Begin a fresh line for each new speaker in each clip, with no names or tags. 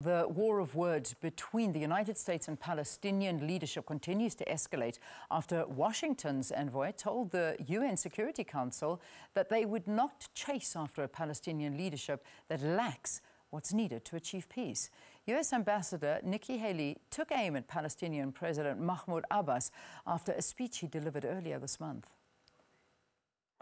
The war of words between the United States and Palestinian leadership continues to escalate after Washington's envoy told the UN Security Council that they would not chase after a Palestinian leadership that lacks what's needed to achieve peace. US Ambassador Nikki Haley took aim at Palestinian President Mahmoud Abbas after a speech he delivered earlier this month.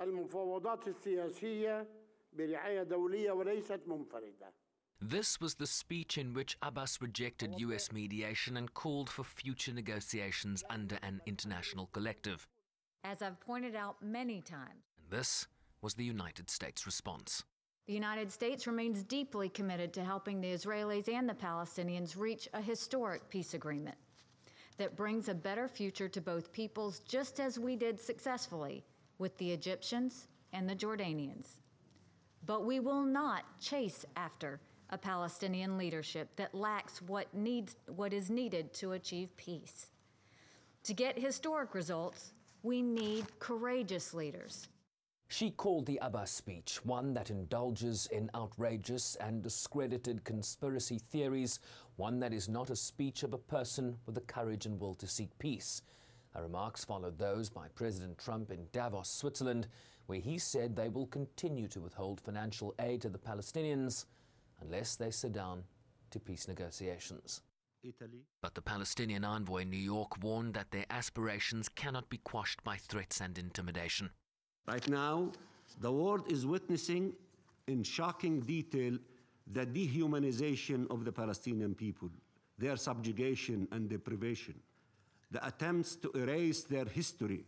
المفاوضات السياسية برعاية دولية وليست منفردة.
This was the speech in which Abbas rejected US mediation and called for future negotiations under an international collective.
As I've pointed out many times,
And this was the United States response.
the United States remains deeply committed to helping the Israelis and the Palestinians reach a historic peace agreement that brings a better future to both peoples, just as we did successfully with the Egyptians and the Jordanians. But we will not chase after a Palestinian leadership that lacks what is needed to achieve peace. To get historic results, we need courageous leaders.
She called the Abbas speech one that indulges in outrageous and discredited conspiracy theories, one that is not a speech of a person with the courage and will to seek peace. Her remarks followed those by President Trump in Davos, Switzerland, where he said they will continue to withhold financial aid to the Palestinians unless they sit down to peace negotiations.
But the Palestinian envoy in New York warned that their aspirations cannot be quashed by threats and intimidation.
Right now, the world is witnessing in shocking detail the dehumanization of the Palestinian people, their subjugation and deprivation, the attempts to erase their history,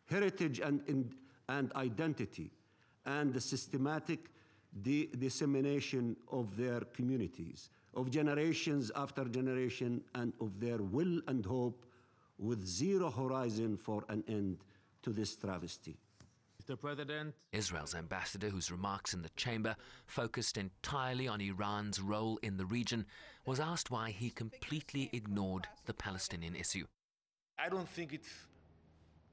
heritage and identity, and the systematic dissemination of their communities, of generations after generation, and of their will and hope, with zero horizon for an end to this travesty.
Mr. President,
Israel's ambassador, whose remarks in the chamber focused entirely on Iran's role in the region, was asked why he completely ignored the Palestinian issue.
I don't think it's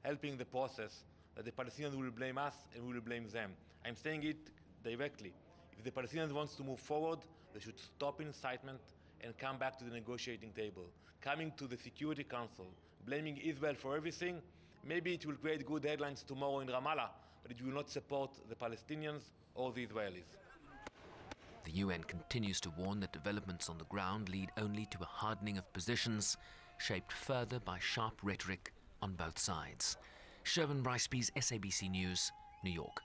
helping the process that the Palestinians will blame us and we will blame them. I'm saying it directly. If the Palestinians want to move forward, they should stop incitement and come back to the negotiating table. Coming to the Security Council, blaming Israel for everything, maybe it will create good headlines tomorrow in Ramallah, but it will not support the Palestinians or the Israelis.
The UN continues to warn that developments on the ground lead only to a hardening of positions, shaped further by sharp rhetoric on both sides. Sherwin Bryce-Pease, SABC News, New York.